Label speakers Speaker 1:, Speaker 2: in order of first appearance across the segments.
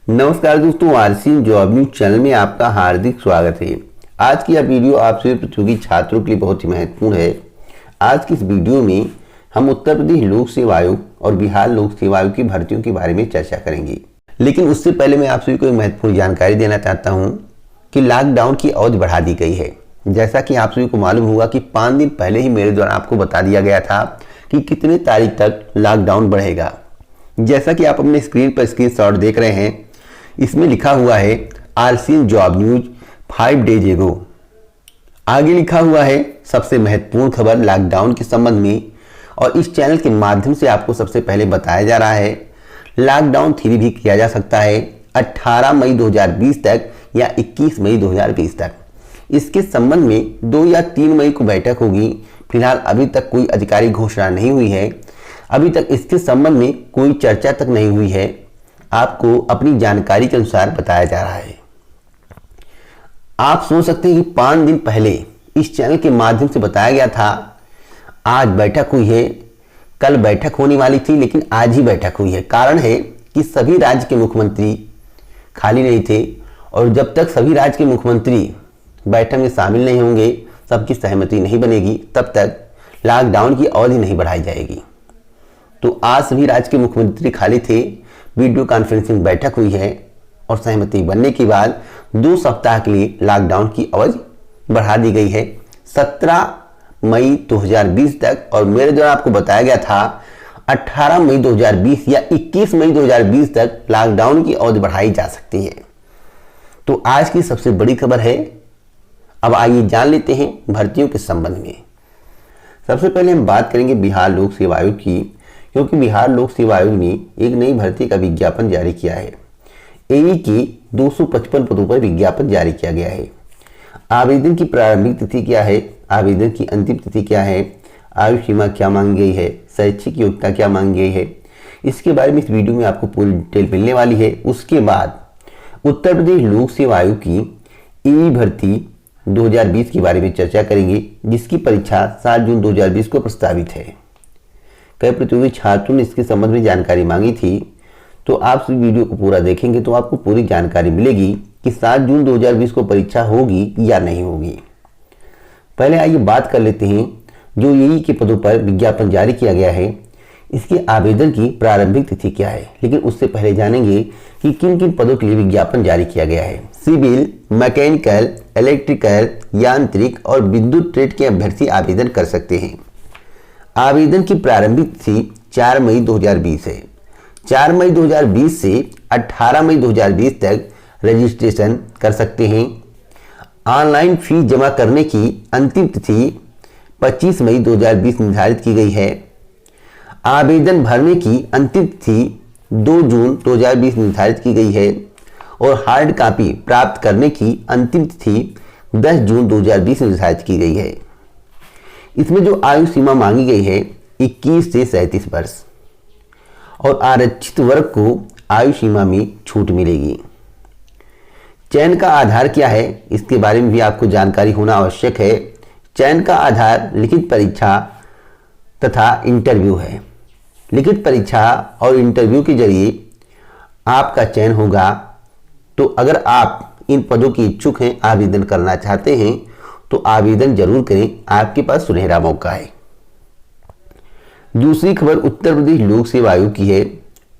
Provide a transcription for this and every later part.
Speaker 1: नमस्कार दोस्तों, RCN job news channel में आपका हार्दिक स्वागत है। आज की यह वीडियो आप सभी प्रतियोगी छात्रों के लिए बहुत ही महत्वपूर्ण है। आज की इस वीडियो में हम उत्तर प्रदेश लोक सेवा आयोग और बिहार लोक सेवा आयोग की भर्तियों के बारे में चर्चा करेंगे। लेकिन उससे पहले मैं आप सभी को एक महत्वपूर्ण जानकारी देना चाहता हूँ कि लॉकडाउन की अवधि बढ़ा दी गई है। जैसा कि आप सभी को मालूम होगा कि 5 दिन पहले ही मेरे द्वारा आपको बता दिया गया था कि कितने तारीख तक लॉकडाउन बढ़ेगा। जैसा कि आप अपने स्क्रीन पर स्क्रीनशॉट देख रहे हैं, इसमें लिखा हुआ है आरसीएन जॉब न्यूज 5 डेज एगो। आगे लिखा हुआ है सबसे महत्वपूर्ण खबर लॉकडाउन के संबंध में, और इस चैनल के माध्यम से आपको सबसे पहले बताया जा रहा है लॉकडाउन 3 भी किया जा सकता है 18 मई 2020 तक या 21 मई 2020 तक। इसके संबंध में 2 या 3 मई को बैठक होगी। फिलहाल अभी तक कोई आधिकारिक घोषणा नहीं हुई है। अभी तक इसके संबंध में कोई चर्चा तक नहीं हुई है। आपको अपनी जानकारी के अनुसार बताया जा रहा है। आप सोच सकते हैं कि 5 दिन पहले इस चैनल के माध्यम से बताया गया था, आज बैठक हुई है, कल बैठक होने वाली थी, लेकिन आज ही बैठक हुई है। कारण है कि सभी राज्य के मुख्यमंत्री खाली नहीं थे, और जब तक सभी राज्य के मुख्यमंत्री बैठक में शामिल नहीं होंगे, सबकी सहमति नहीं बनेगी, तब तक लॉकडाउन की अवधि नहीं बढ़ाई जाएगी। तो आज सभी राज्य के मुख्यमंत्री खाली थे, वीडियो कॉन्फ्रेंसिंग बैठक हुई है और सहमति बनने के बाद 2 सप्ताह के लिए लॉकडाउन की अवधि बढ़ा दी गई है 17 मई 2020 तक। और मेरे द्वारा आपको बताया गया था 18 मई 2020 या 21 मई 2020 तक लॉकडाउन की अवधि बढ़ाई जा सकती है। तो आज की सबसे बड़ी खबर है। अब आइए जान लेते हैं भर्तियों के संबंध में। सबसे पहले हम बात करेंगे बिहार लोक सेवा आयोग की, क्योंकि बिहार लोक सेवा आयोग ने एक नई भर्ती का विज्ञापन जारी किया है। एई की 255 पदों पर विज्ञापन जारी किया गया है। आवेदन की प्रारंभिक तिथि क्या है, आवेदन की अंतिम तिथि क्या है, आयु सीमा क्या मांगी गई है, शैक्षिक योग्यता क्या मांगी गई है, इसके बारे में इस वीडियो में आपको पूरी डिटेल मिलने वाली है। उसके बाद उत्तर प्रदेश लोक सेवा आयोग की एई भर्ती 2020 के बारे में चर्चा करेंगे, जिसकी परीक्षा 7 जून 2020 को प्रस्तावित है। कई प्रतियोगी छात्रों ने इसके संबंध में जानकारी मांगी थी, तो आप इस वीडियो को पूरा देखेंगे तो आपको पूरी जानकारी मिलेगी कि 7 जून 2020 को परीक्षा होगी या नहीं होगी। पहले आइए बात कर लेते हैं जो एई के पदों पर विज्ञापन जारी किया गया है, इसके आवेदन की प्रारंभिक तिथि क्या है। लेकिन उससे पहले जानेंगे कि किन किन पदों के लिए विज्ञापन जारी किया गया है। सिविल, मैकेनिकल, इलेक्ट्रिकल, यांत्रिक और विद्युत ट्रेड के अभ्यर्थी आवेदन कर सकते हैं। आवेदन की प्रारंभिक तिथि 4 मई 2020 है। 4 मई 2020 से 18 मई 2020 तक रजिस्ट्रेशन कर सकते हैं। ऑनलाइन फीस जमा करने की अंतिम तिथि 25 मई 2020 निर्धारित की गई है। आवेदन भरने की अंतिम तिथि 2 जून 2020 निर्धारित की गई है, और हार्ड कॉपी प्राप्त करने की अंतिम तिथि 10 जून 2020 निर्धारित की गई है। इसमें जो आयु सीमा मांगी गई है 21 से 37 वर्ष, और आरक्षित वर्ग को आयु सीमा में छूट मिलेगी। चयन का आधार क्या है, इसके बारे में भी आपको जानकारी होना आवश्यक है। चयन का आधार लिखित परीक्षा तथा इंटरव्यू है। लिखित परीक्षा और इंटरव्यू के जरिए आपका चयन होगा। तो अगर आप इन पदों के इच्छुक हैं, आवेदन करना चाहते हैं, तो आवेदन जरूर करें, आपके पास सुनहरा मौका है। दूसरी खबर उत्तर प्रदेश लोक सेवा आयोग की है।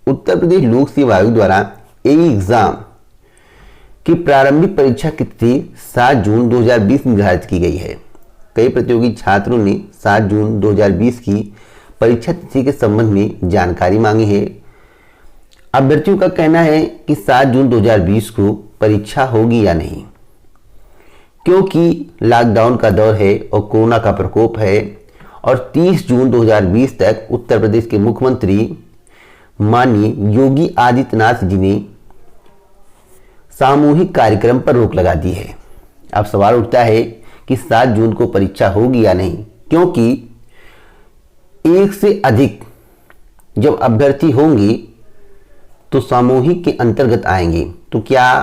Speaker 1: उत्तर प्रदेश लोक सेवा आयोग द्वारा एई एग्जाम की प्रारंभिक परीक्षा की तिथि 7 जून 2020 निर्धारित की गई है। कई प्रतियोगी छात्रों ने 7 जून 2020 की परीक्षा तिथि के संबंध में जानकारी मांगी है। अभ्यर्थियों का कहना है कि 7 जून 2020 को परीक्षा होगी या नहीं, क्योंकि लॉकडाउन का दौर है और कोरोना का प्रकोप है, और 30 जून 2020 तक उत्तर प्रदेश के मुख्यमंत्री माननीय योगी आदित्यनाथ जी ने सामूहिक कार्यक्रम पर रोक लगा दी है। अब सवाल उठता है कि 7 जून को परीक्षा होगी या नहीं, क्योंकि एक से अधिक जब अभ्यर्थी होंगे तो सामूहिक के अंतर्गत आएंगे। तो क्या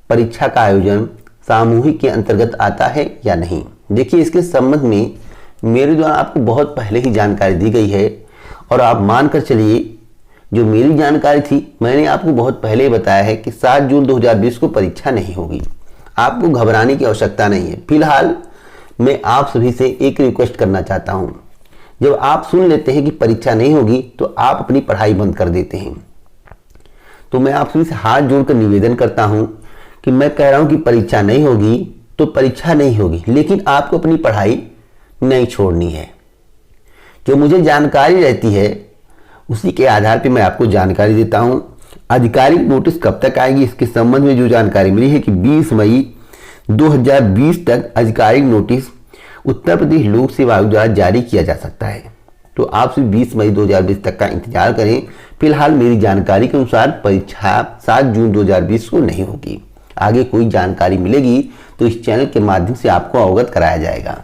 Speaker 1: परीक्षा का आयोजन सामूहिक के अंतर्गत आता है या नहीं। देखिए, इसके संबंध में मेरे द्वारा आपको बहुत पहले ही जानकारी दी गई है, और आप मानकर चलिए जो मेरी जानकारी थी, मैंने आपको बहुत पहले ही बताया है कि 7 जून 2020 को परीक्षा नहीं होगी। आपको घबराने की आवश्यकता नहीं है। फिलहाल मैं आप सभी से एक रिक्वेस्ट करना चाहता हूं। जब आप सुन लेते हैं कि परीक्षा नहीं होगी तो आप अपनी पढ़ाई बंद कर देते हैं। तो मैं आप सभी से हाथ जोड़कर निवेदन करता हूं कि मैं कह रहा हूं कि परीक्षा नहीं होगी तो परीक्षा नहीं होगी, लेकिन आपको अपनी पढ़ाई नहीं छोड़नी है। जो मुझे जानकारी रहती है उसी के आधार पर मैं आपको जानकारी देता हूं। आधिकारिक नोटिस कब तक आएगी इसके संबंध में जो जानकारी मिली है कि 20 मई 2020 तक आधिकारिक नोटिस उत्तर प्रदेश लोक सेवा आयोग द्वारा जारी किया जा सकता है। तो आप सिर्फ 20 मई 2020 तक का इंतजार करें। फिलहाल मेरी जानकारी के अनुसार परीक्षा 7 जून 2020 को नहीं होगी। आगे कोई जानकारी मिलेगी तो इस चैनल के माध्यम से आपको अवगत कराया जाएगा।